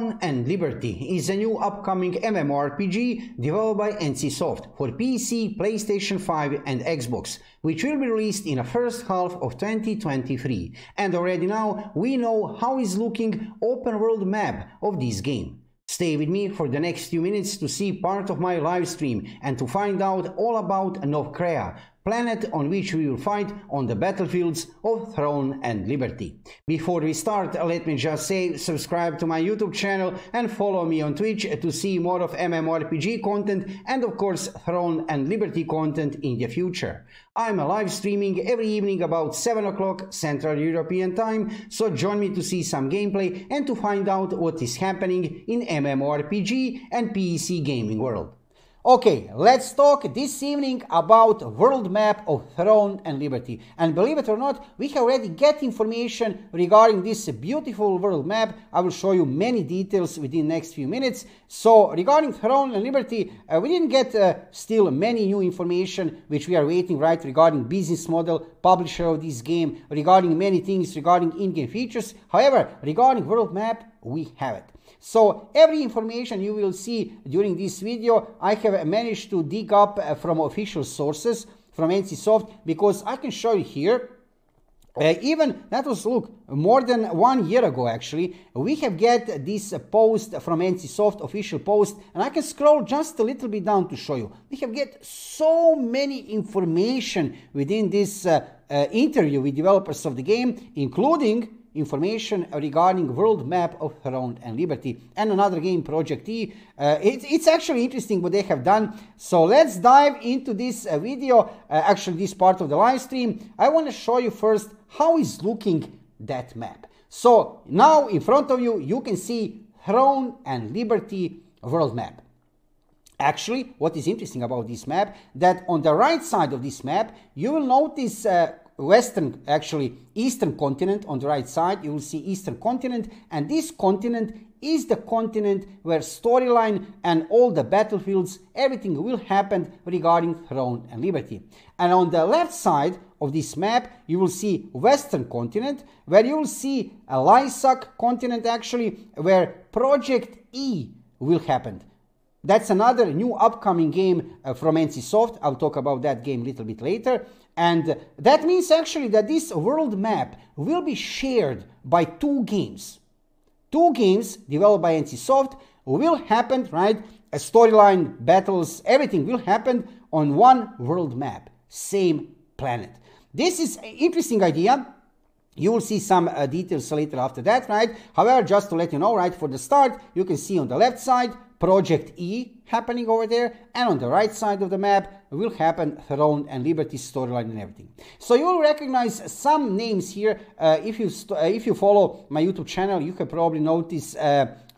Throne and Liberty is a new upcoming MMORPG developed by NCSoft for PC, PlayStation 5 and Xbox, which will be released in the first half of 2023. And already now we know how is looking open world map of this game. Stay with me for the next few minutes to see part of my live stream and to find out all about Novcrea, planet on which we will fight on the battlefields of Throne and Liberty. Before we start, let me just say subscribe to my YouTube channel and follow me on Twitch to see more of MMORPG content and of course Throne and Liberty content in the future. I'm live streaming every evening about 7 o'clock Central European time, so join me to see some gameplay and to find out what is happening in MMORPG and PC gaming world. Okay, let's talk this evening about world map of Throne and Liberty. And believe it or not, we have already get information regarding this beautiful world map. I will show you many details within the next few minutes. So regarding Throne and Liberty, we didn't get still many new information which we are waiting, right, regarding business model, publisher of this game, regarding many things, regarding in-game features. However, regarding world map, we have it. So every information you will see during this video, I have managed to dig up from official sources from NCSoft, because I can show you here. Even that was, look, more than 1 year ago actually, we have get this post from NCSoft, official post, and I can scroll just a little bit down to show you. We have get so many information within this interview with developers of the game, including information regarding world map of Throne and Liberty and another game, Project E. It's actually interesting what they have done. So let's dive into this video, actually this part of the live stream. I want to show you first how is looking that map. So now in front of you, you can see Throne and Liberty world map. Actually, what is interesting about this map, that on the right side of this map, you will notice western, actually eastern continent on the right side. You will see eastern continent, and this continent is the continent where storyline and all the battlefields, everything will happen regarding Throne and Liberty. And on the left side of this map, you will see western continent, where you will see a Lysak continent, actually, where Project E will happen. That's another new upcoming game from NCSoft. I'll talk about that game a little bit later. And that means actually that this world map will be shared by two games. Two games developed by NCSoft will happen, right? A storyline, battles, everything will happen on one world map, same planet. This is an interesting idea. You will see some details later after that, right? However, just to let you know, right, for the start, you can see on the left side, Project E happening over there, and on the right side of the map will happen Throne and Liberty storyline and everything. So you will recognize some names here. If you follow my YouTube channel, you can probably notice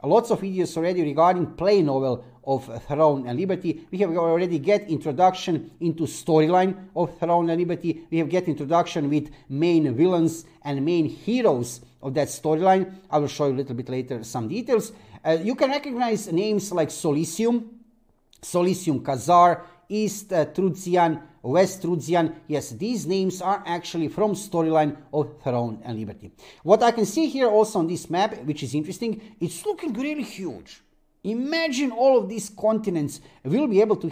lots of videos already regarding play novel of Throne and Liberty. We have already get introduction into storyline of Throne and Liberty. We have get introduction with main villains and main heroes of that storyline. I will show you a little bit later some details. You can recognize names like Solicium, Khazar, East Truzian, West Truzian. Yes, these names are actually from storyline of Throne and Liberty. What I can see here also on this map, which is interesting, it's looking really huge. Imagine all of these continents will be able to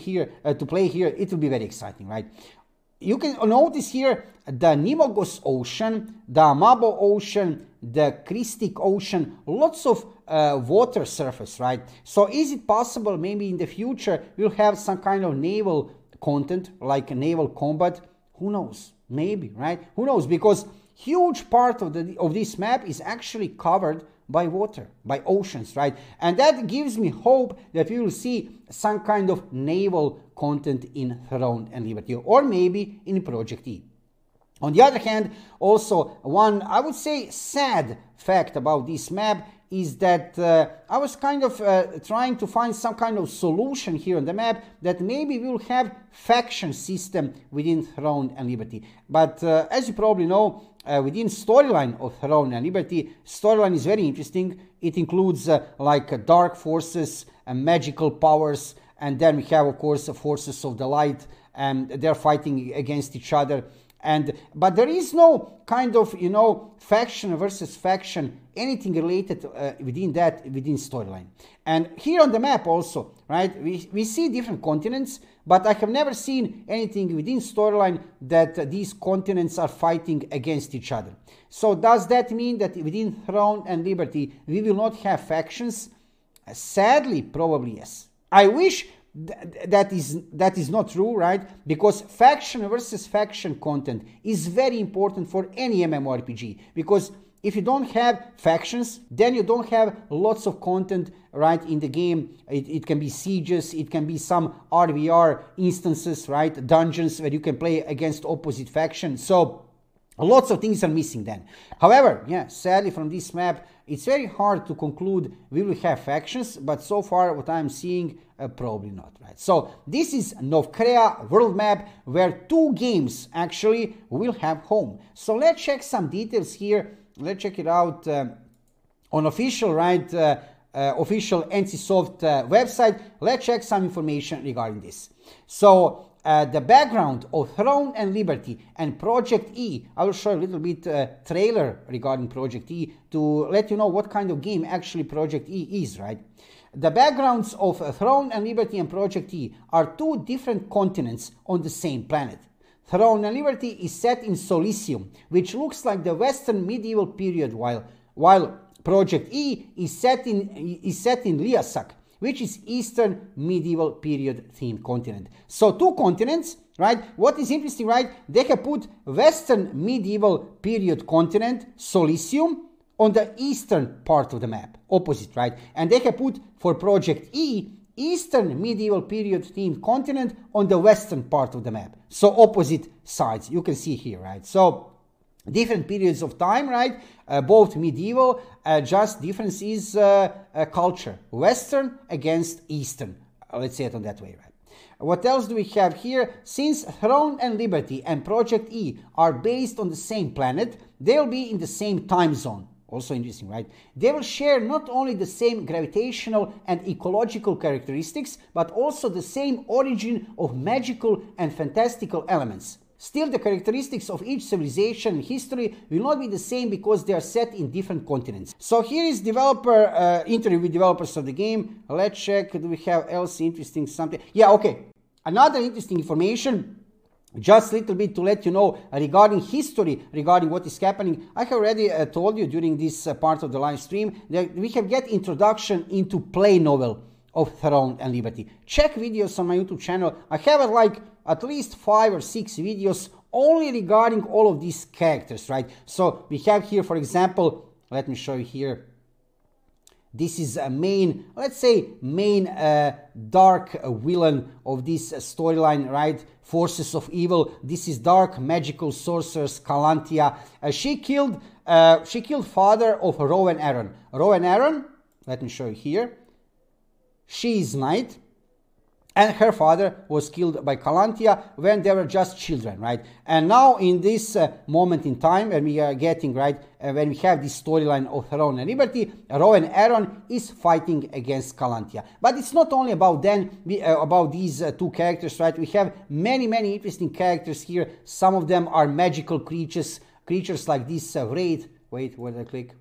play here. It will be very exciting, right? You can notice here the Nimogos Ocean, the Amabo Ocean, the Kristik Ocean, lots of water surface, right? So is it possible maybe in the future we'll have some kind of naval content, like naval combat? Who knows? Maybe, right? Who knows? Because huge part of this map is actually covered by water, by oceans, right? And that gives me hope that we will see some kind of naval content in Throne and Liberty, or maybe in Project E. On the other hand, also one, I would say, sad fact about this map is that I was kind of trying to find some kind of solution here on the map, that maybe we will have faction system within Throne and Liberty. But as you probably know, within storyline of Throne and Liberty, storyline is very interesting. It includes like dark forces and magical powers, and then we have, of course, forces of the light, and they're fighting against each other. But there is no kind of, you know, faction versus faction, anything related within storyline. And here on the map also, right, we see different continents, but I have never seen anything within storyline that these continents are fighting against each other. So does that mean that within Throne and Liberty we will not have factions? Sadly, probably yes. I wish that is not true, right? Because faction versus faction content is very important for any MMORPG, because if you don't have factions, then you don't have lots of content, right, in the game. It can be sieges, it can be some RVR instances, right, dungeons where you can play against opposite factions. So lots of things are missing then. However, yeah, sadly from this map, it's very hard to conclude we will have factions, but so far what I'm seeing, probably not, right? So this is Novcrea world map where 2 games actually will have home. So let's check some details here. Let's check it out on official, right, official NCSoft website. Let's check some information regarding this. So the background of Throne and Liberty and Project E. I will show you a little bit trailer regarding Project E to let you know what kind of game actually Project E is, right? The backgrounds of Throne and Liberty and Project E are 2 different continents on the same planet. Throne and Liberty is set in Solicium, which looks like the Western medieval period, while Project E is set in Liasak, which is Eastern medieval period themed continent. So 2 continents, right? What is interesting, right? They have put Western medieval period continent, Solicium, on the eastern part of the map, opposite, right? And they have put for Project E, Eastern medieval period themed continent on the western part of the map. So opposite sides, you can see here, right? So different periods of time, right? Both medieval, just difference is culture. Western against Eastern. Let's say it on that way, right? What else do we have here? Since Throne and Liberty and Project E are based on the same planet, they'll be in the same time zone. Also interesting, right? They will share not only the same gravitational and ecological characteristics, but also the same origin of magical and fantastical elements. Still, the characteristics of each civilization and history will not be the same because they are set in different continents. So here is developer interview with developers of the game. Let's check. Do we have else interesting something? Yeah, okay. Another interesting information. Just a little bit to let you know regarding history, regarding what is happening. I have already told you during this part of the live stream that we have get introduction into play novel of Throne and Liberty. Check videos on my YouTube channel. I have like at least 5 or 6 videos only regarding all of these characters, right? So we have here, for example, let me show you here. This is a main, let's say, main dark villain of this storyline, right? Forces of evil. This is dark magical sorceress Calantia. She killed father of Rowan Aaron. Rowan Aaron, let me show you here. She is knight, and her father was killed by Calantia when they were just children, right? And now in this moment in time, when we are getting, right, when we have this storyline of Throne and Liberty, Rowan Aaron is fighting against Calantia. But it's not only about them, about these 2 characters, right? We have many interesting characters here. Some of them are magical creatures like this Wraith. Wait, where did I click?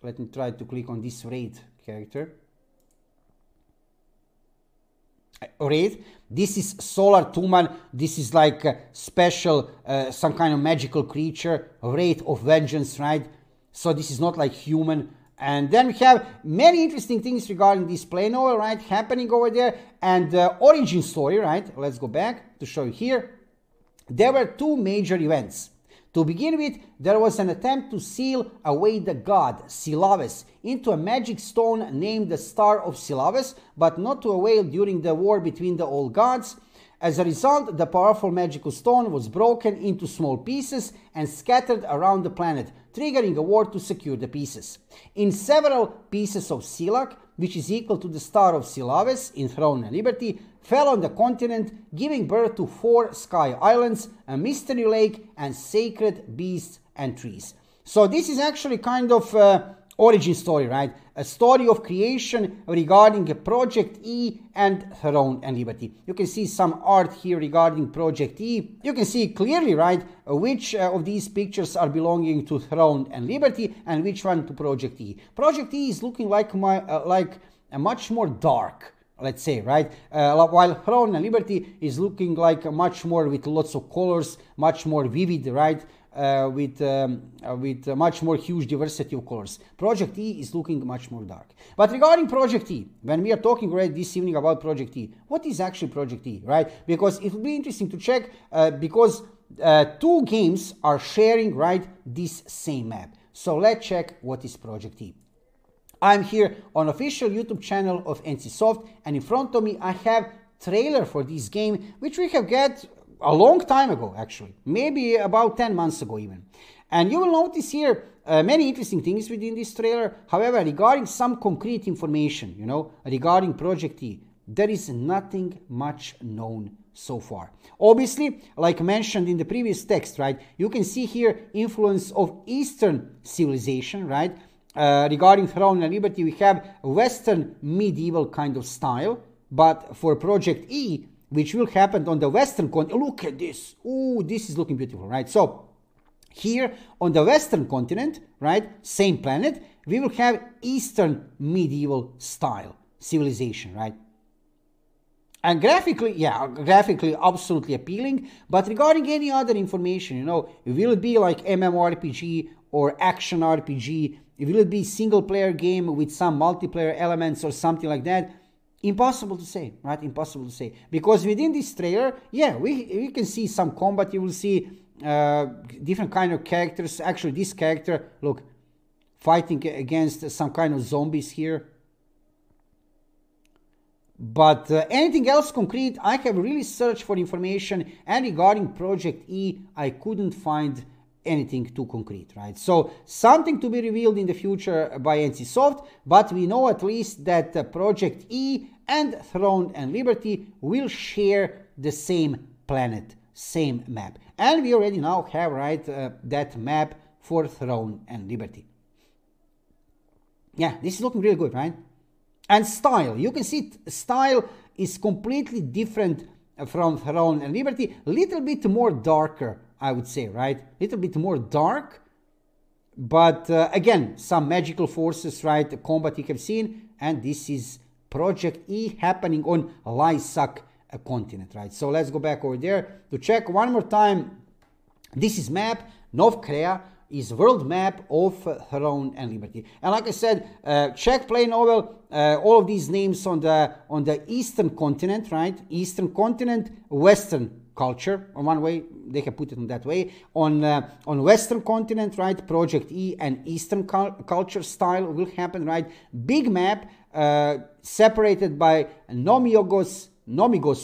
Let me try to click on this Wraith character. Wraith. This is Solar Tuman. This is like a special, some kind of magical creature, Wraith of Vengeance, right? So this is not like human. And then we have many interesting things regarding this play novel, right, happening over there. And the origin story, right? Let's go back to show you here. There were 2 major events. To begin with, there was an attempt to seal away the god Silaves into a magic stone named the Star of Silaves, but not to avail during the war between the old gods. As a result, the powerful magical stone was broken into small pieces and scattered around the planet, triggering a war to secure the pieces. In several pieces of Silak, which is equal to the Star of Silaves in Throne and Liberty, fell on the continent, giving birth to 4 sky islands, a mystery lake, and sacred beasts and trees. So this is actually kind of origin story, right? A story of creation regarding Project E and Throne and Liberty. You can see some art here regarding Project E. You can see clearly, right, which of these pictures are belonging to Throne and Liberty and which one to Project E. Project E is looking like a much more dark, let's say, right? While Throne and Liberty is looking like much more with lots of colors, much more vivid, right? With much more huge diversity of colors. Project E is looking much more dark. But regarding Project E, when we are talking right this evening about Project E, what is actually Project E, right? Because it will be interesting to check because two games are sharing, right, this same map. So let's check what is Project E. I'm here on official YouTube channel of NCSoft, and in front of me I have trailer for this game, which we have got a long time ago, actually, maybe about 10 months ago even. And you will notice here many interesting things within this trailer. However, regarding some concrete information, you know, regarding Project E, there is nothing much known so far. Obviously, like mentioned in the previous text, right, you can see here influence of Eastern civilization, right? Regarding Throne and Liberty, we have Western medieval kind of style, but for Project E, which will happen on the Western continent, look at this. Ooh, this is looking beautiful, right? So here on the Western continent, right, same planet, we will have Eastern medieval style civilization, right? And graphically, yeah, graphically absolutely appealing. But regarding any other information, you know, will it be like MMORPG or action RPG? Will it be single player game with some multiplayer elements or something like that? Impossible to say, right? Impossible to say. Because within this trailer, yeah, we can see some combat. You will see different kind of characters. Actually, this character, look, fighting against some kind of zombies here. But anything else concrete, I have really searched for information, and regarding Project E, I couldn't find anything too concrete, right? So something to be revealed in the future by NCSoft, but we know at least that Project E and Throne and Liberty will share the same planet, same map. And we already now have, right, that map for Throne and Liberty. Yeah, this is looking really good, right? And style, you can see style is completely different from Throne and Liberty, a little bit more darker, I would say, right? A little bit more dark, but again, some magical forces, right? The combat you have seen, and this is Project E happening on Lysak continent, right? So let's go back over there to check one more time. This is map, Novcrea is world map of Throne and Liberty. And like I said, check Play Novel, all of these names on the Eastern continent, right? Eastern continent, Western culture, on one way, they have put it in that way. On Western continent, right, Project E and Eastern culture style will happen, right? Big map, separated by Nomigos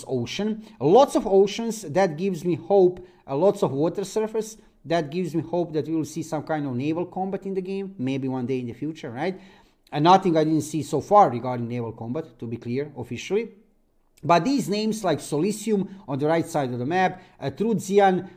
Ocean. Lots of oceans, that gives me hope. Lots of water surface, that gives me hope that we will see some kind of naval combat in the game, maybe one day in the future, right? And nothing I didn't see so far regarding naval combat, to be clear, officially. But these names like Solicium on the right side of the map, Trudzian,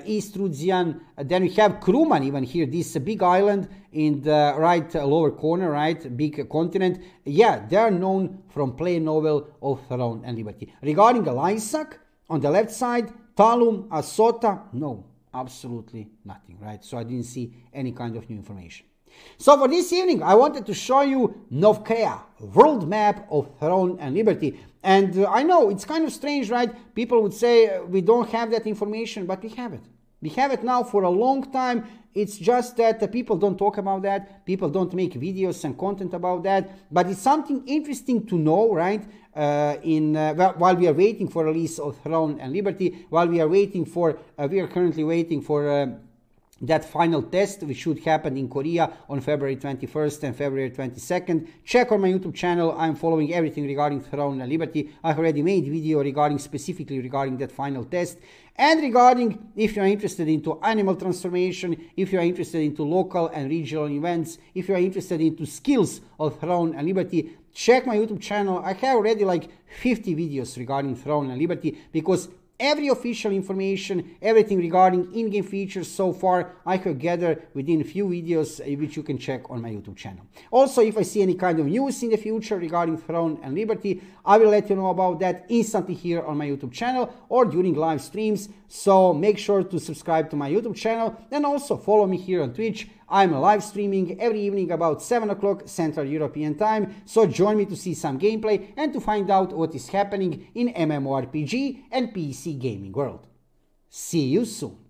East Trudzian, then we have Kruman even here, this big island in the right lower corner, right, big continent. Yeah, they are known from Play Novel of Throne and Liberty. Regarding Lysak, on the left side, Talum, Asota, no, absolutely nothing, right? So I didn't see any kind of new information. So for this evening, I wanted to show you Novcrea, world map of Throne and Liberty. And I know it's kind of strange, right? People would say we don't have that information, but we have it. We have it now for a long time. It's just that people don't talk about that. People don't make videos and content about that. But it's something interesting to know, right? While we are waiting for release of Throne and Liberty, while we are waiting for, we are currently waiting for that final test, which should happen in Korea on February 21st and February 22nd. Check on my YouTube channel. I'm following everything regarding Throne and Liberty. I've already made video specifically regarding that final test. And regarding, if you are interested into animal transformation, if you are interested into local and regional events, if you are interested into skills of Throne and Liberty, check my YouTube channel. I have already like 50 videos regarding Throne and Liberty, because Every official information, everything regarding in-game features so far, I have gathered within a few videos which you can check on my YouTube channel. Also, if I see any kind of news in the future regarding Throne and Liberty, I will let you know about that instantly here on my YouTube channel or during live streams. So make sure to subscribe to my YouTube channel and also follow me here on Twitch. I'm live streaming every evening about 7 o'clock Central European Time, so join me to see some gameplay and to find out what is happening in MMORPG and PC gaming world. See you soon!